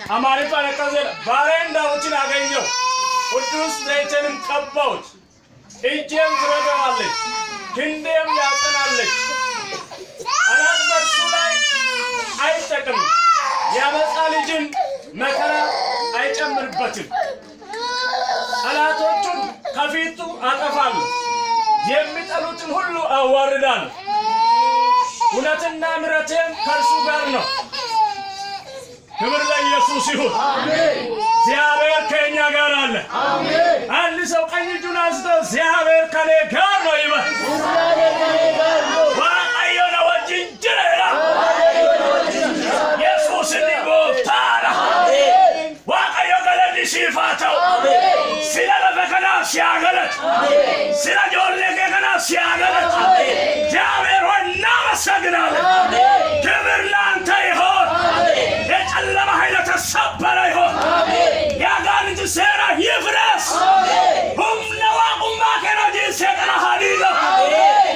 Amari para kazer barenda uchi nagenyo. Udus dechenim kabbaut. Ichem zragalle. Kindem yasanalle. Alat barsulay ay takım. Yabasalicin mekara ay çamırbatin. Alatochun kafitu atafal. Yemmitalutin hullu awardan. Unaትና ምሕረትም ከእርሱ ጋር ነው። ክብር ለኢየሱስ ይሁን። አሜን። እግዚአብሔር ከእኛ ጋር አለ። አሜን። አንድ ሰው ቀኝ እጁን አንስቶ እግዚአብሔር ከኔ ጋር ነው ይበል። እግዚአብሔር ከኔ ጋር ነው። ዋቀዮ ነው ወጅንጀራ ኢየሱስ ሊጎታራ ዋቀዮ ገለዲ ሲፋተው ሲላ ለፈከና ሲያገለት ሲላ ጆሌ ከከና ሲያገለት እግዚአብሔር ወና መሰግናለ ክብር ላንተ ይሁን። የጨለማ ኃይል ተሰበረ ይሁን። ያጋንንት ሴራ ይፍረስ። ሁምነዋ ቁማ ከነጂ ሰቀና ሀዲጋ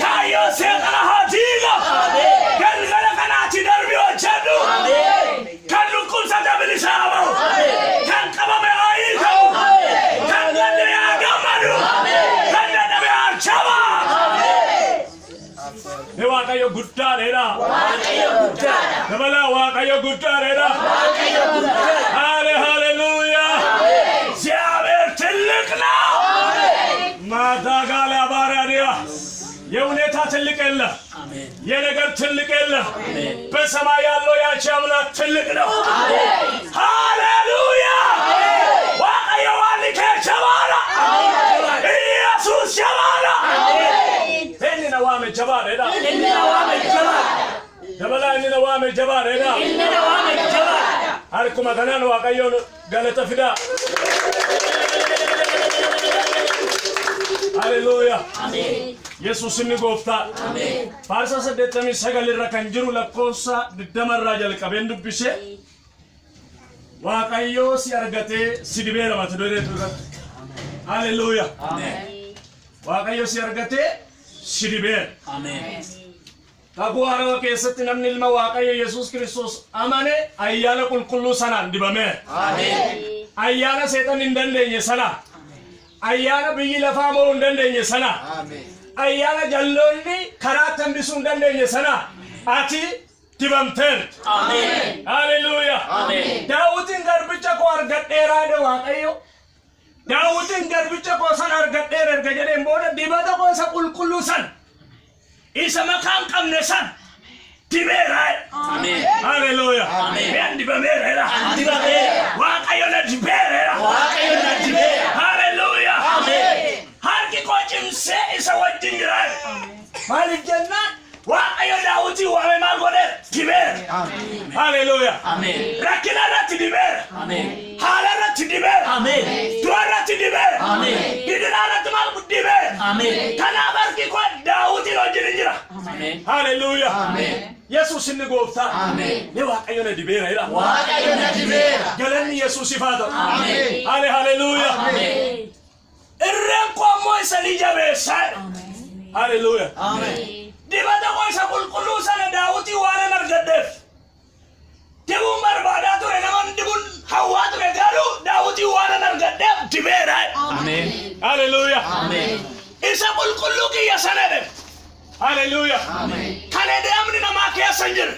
ካዮ ሰቀና ሀዲጋ ገልገለ ከናቲ ደርቢዮ ቸዱ ከሉቁም ሰደብልሻው ከንቀበበ አይተው ከንገደ ያገመዱ ከንገደ ያርቸባ ዋቀዮ ጉዳሬራ ዋቀዮ ጉዳሬ ከበላ ዋቀዮ ጉዳሬራ ዋቀዮ ጉዳሬ ሃሌሉያ እግዚአብሔር ትልቅ ነው። ማዳጋላ ባራዲያ የሁኔታ ትልቅ የለ፣ የነገር ትልቅ የለ። በሰማይ ያለው ያንቺ አምላክ ትልቅ ነው። ሃሌሉያ ዋቀዮ ዋሊከ ቸባራ ኢየሱስ ቸባራ نوامي جبار هنا إن نوامي جبار دبلا إن نوامي جبار هنا إن نوامي جبار هاركم مثلاً واقعيون قالت فدا هاليلويا آمين يسوع سمي قفتا آمين فارسا سدتمي سجل الركنجرو لقوسا بالدمر راجل كبين دبشة واقعيو سيارجته سيدبير ما تدوري تقول هاليلويا آمين واقعيو سيارجته شريبير آمين تقوارو كيست نمن المواقع يسوع كريستوس أمانة أيانا كل سنة دبامه آمين أيانا سيطان إندن دنيا سنة أيانا بيجي لفامو إندن دنيا سنة آمين أيانا جلوني كراتم بسوندن دنيا سنة أتي دبامتر آمين هاليلويا آمين داوودين غربيتشا كوار غديرا دواقعيو داوودين غربيتشا كوسان أرغدير أرغجرين بودا دبادا كوسا كل إيسا مكان كمنسان دبيرا آمين هاليلويا آمين بيان دبامير دبامير واقعيونا دبير واقعيونا دبير هاليلويا آمين هاركي كوچم سي إيسا وجنجرا مالك جنة واقعيو داوتي وامي مالغودر دبير هاليلويا آمين ركنا رات دبير آمين حالا رات دبير آمين دوار رات دبير آمين بدنا رات مالغود دبير آمين تنابر كي كو داوتي لو جنجرا آمين هاليلويا آمين يسوع سنغوفتا آمين واقعيونا دبير هيرا واقعيونا دبير قالني يسوع صفاته آمين هاليلويا آمين الرنكو موسى لجبسا هاليلويا آمين دبادا موسى كل سنة داوتي وانا نرجدف دبون برباداتو رنمان دبون حواتو رجالو داوتي وانا نرجدف دبير آمين هاليلويا آمين إيسا كل كي يسندف هاليلويا آمين كان يدامني نماك يا سنجر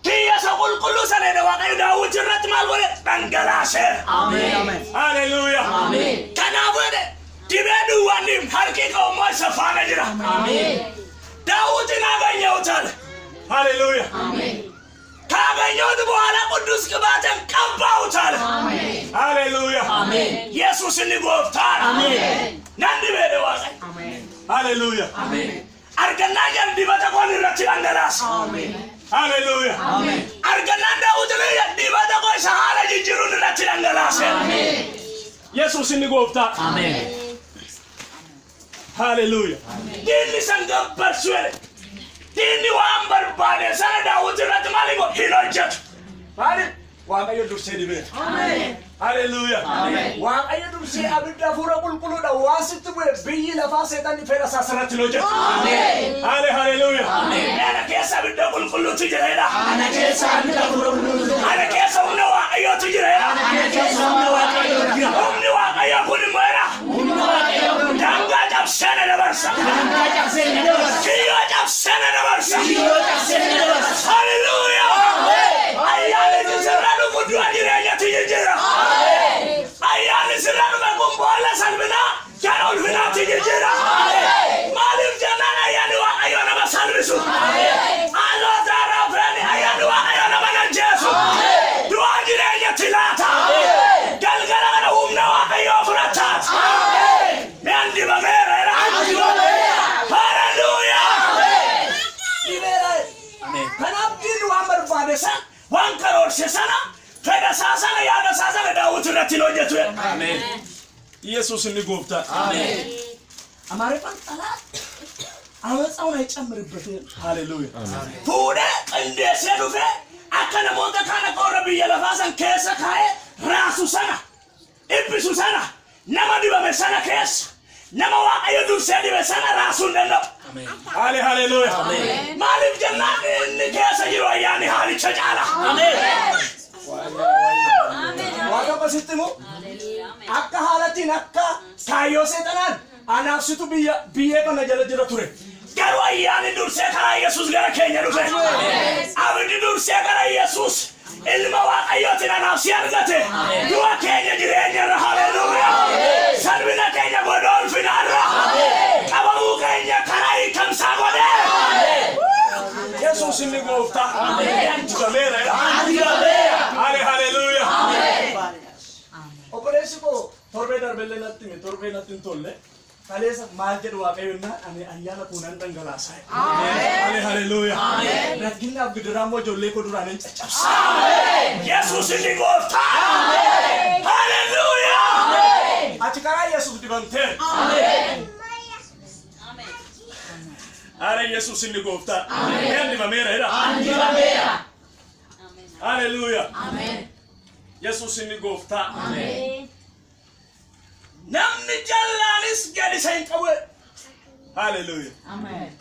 كي يسا كل سنة دواقع داوتي رتمال ولد بنجلاسه آمين هاليلويا آمين كان أبدا دبادو وانيم هركي كوما سفانا جرا آمين داوود ناغني اوتال هاليلويا امين كاغني ودبو على قدوس كباتن كباوتال امين هاليلويا امين يسوع نيغوفتال امين ناندي بيدي واقع امين هاليلويا امين ارغنا جندي بتكون رتلاندراس امين هاليلويا امين ارغنا داوود دي بتكون سهاله جيرون رتلاندراس امين يسوع نيغوفتال امين هاليلويا ديني سانغا برسوله ديني وامبر بادي سنة داوود رتماليغو هيلوجت هالي واقع يدرسي دي آمين هاليلويا آمين واقع يدرسي أبدا فورا كل دا واسط بيجي لفاسيتان فيرا ساسرات لوجت آمين هاليلويا آمين أنا كيس أبدا كل تجرينا أنا كيس أبدا كل أنا كيس ونوا dabarsa. Kiyyoo cabsee na dabarsa. Hallelujah. Ayyaanni sirraa dhufu du'a jireenyatti jijjiira. Ayyaanni sirraa dhufu kumboolla salphinaa kan ulfinaatti jijjiira. Maaliif jennaan ayyaanni waaqayyoo nama salphisu. Haalota raafanii ayyaanni waaqayyoo nama nanjeesu. Du'a jireenyatti laata. Galgala kana humna waaqayyoo fudhataat. Mi'aan dibameera. Hallelujah. Kanaaf diinni waan barbaade sana waan karoorse sana fedha isaa sana yaada isaa sana daawwitu irratti hin hojjetu. Ameen. Yesuus inni gooftaa. Ameen. Amaariffaan xalaat amatsaa'uun አይጨምርበትም. Hallelujah. Fuudhee qindeessee dhufee akka namoota kana qorra biyya lafaa san keessa kaa'ee raasu sana ibbisu sana nama dibame sana keessa nama waaqayyo dursee dibe sana raasuu hin danda'u. Hallelujah. Maaliif jennaan inni keessa jiru ayyaanni haalicha caala. Waaqa basittimu akka haalatiin akka kaayyoo seexanaan anaafsitu biyyee kana jala jira ture. Garuu ayyaanni dursee karaa Yesuus gara keenya dhufe. Abiddi dursee karaa Yesuus ilma waaqayyootiin anaafsi argate. Du'a keenya jireenyarra. Hallelujah. Salphina keenya godha ulfinarra. Qabamuu keenya karaa hiikamsaa godhe. Yesuus inni gooftaa. Hallelujah. Obboleessi koo torbee darbellee natti hime torbee natti hin tolle. Kaleessa maal jedhu waaqayyoon ani ayyaana kuunan dhangalaasaa. Hallelujah. Rakkinnaaf gidiraa ijoollee koo duraan hin caccabsa. Yesuus inni gooftaa. Hallelujah. Ati karaa Yesuus dibamtee. Are Yesuus inni gooftaa. Mi'aan dibameera jedha. Hallelujah. Yesuus inni gooftaa. Namni jallaanis gadi isa hin qabu. Hallelujah.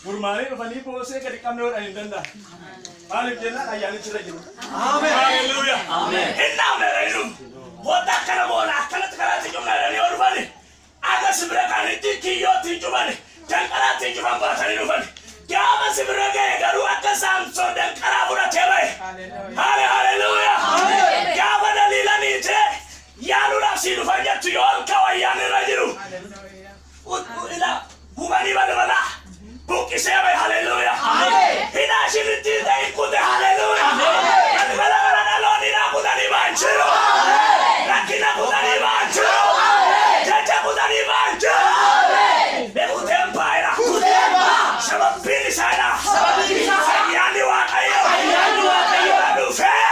Gurmaanii dhufanii boosee gadi qabne hodhan hin danda'a. Maaliif jennaan ayyaanichi irra jiru. Hallelujah. Hin naamneera hin dhufu. Booda akkana boona akkanatti karaatti cumnaadhanii yoo dhufani. Aga sibira kaanitti kiyyootti cufani. Danqaraatti cufan baatanii dhufani. Gaafa sibira ga'e garuu akka Saamsoon danqaraa fudhatee ba'e. Hallelujah. Gaafa daliilanii ta'e. Yaaluudhaaf si dhufan jettu yoo halka wayyaan irra jiru. Ila gubanii balbalaa buqqisee bahe. Hallelujah. Hidhaa shirritti ta'e kute. Hallelujah. Balbala gara dhaloonni naa kutanii ba'an jiru. Rakkina kutanii ba'an jiru. Jecha kutanii ba'an jiru. Beekuteen baay'ina. Sababbiin isaadha. Ayyaanni waaqayyo. Narra dhufee.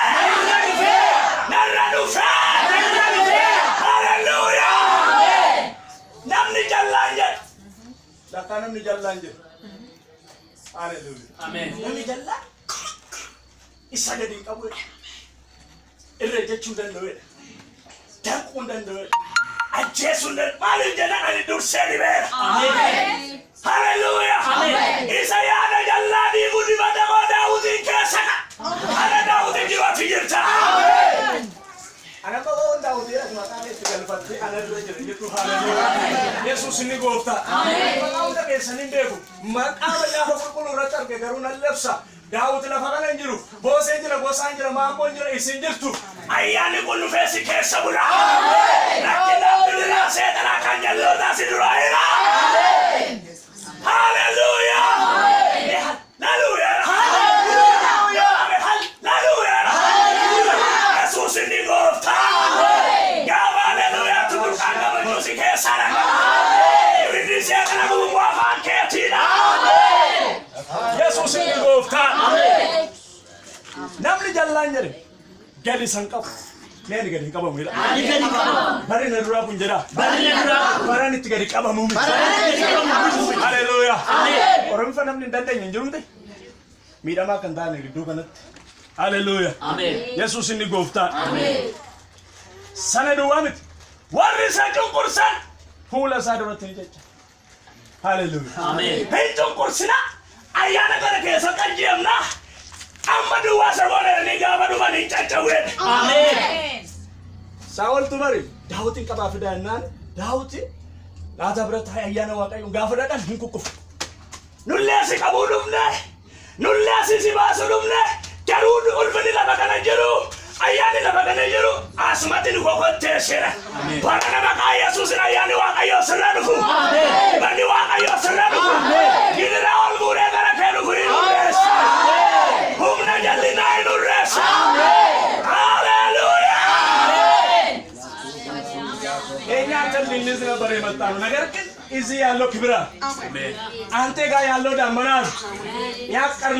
Narra dhufee. Dakka namni jallaan jedhu. Hallelujah. Namni jallaan isa gadi hin qabu. Irra jechuu danda'u. Danquu hin danda'u. Ajjeesuu hin danda'u. Maaliif jennaan ani dursee dibeera. Hallelujah. Isa yaada jallaa diiguu dibata koo Daawutiin keessa ka. Ana Daawutiin dibatti jirta. Ana koo Daawutiin as maqaan itti galfattee ana dura jira jettu. Hallelujah. Yesuus inni gooftaa. Maqaa hunda keessan hin beeku. Maqaa macaafa qulqulluu irratti arge garuu nan labsa. Daawit lafa kana hin jiru. Booseen jira, gosaan jira, maammoon jira, isin jirtu. Ayyaanni kun dhufee si keessa bula. Rakkinaaf bidiraa seexanaa kan jallootaa si dura hira. Hallelujah. Yesuus inni gooftaa. Gaafa hallelujah tutu kan gamachuu si keessa dhaqa. Ibiddi seexana gubuu afaan keetiidha. Yesuus inni gooftaa. Namni jallaan jedhe gadi san qabu. Meeni gadi qabamu jedha. Bari na duraa kun jedha. Baraan itti gadi qabamu miti. Hallelujah. Oromifa namni hin dandeenye hin jiru ta'e. Miidhamaa kan taane gidduu kanatti. Hallelujah. Yesuus inni gooftaa. Sana duwwaa miti. Warri isa cunqursan fuula isaa duratti ni jecha. Hallelujah. Hin cunqursina. Ayyaana kana keessa qajeelna. Amma duwwaa saboonanii gaafa dhufanii caccabedha. Saa'ol tumari Daawutin qabaa fida jennaan Daawuti لا تبرت هاي أيانا واقعي وقافر لك هنكوكو نلاسي قبولمنا نلاسي سباسلمنا كارون ألفني لبكنا جرو أياني لبكنا جرو أسمتني وقت تشيرا فانا بقى يسوس أياني واقعي وسلانكو بني واقعي وسلانكو كده أول موري كاركينو كرينو ريس هم نجلنا إنو ريس هاليلويا إيه تلين نزنا بري متانو نغيرك إزي يالو كبرا أنت غا يالو دامنار يا كرنو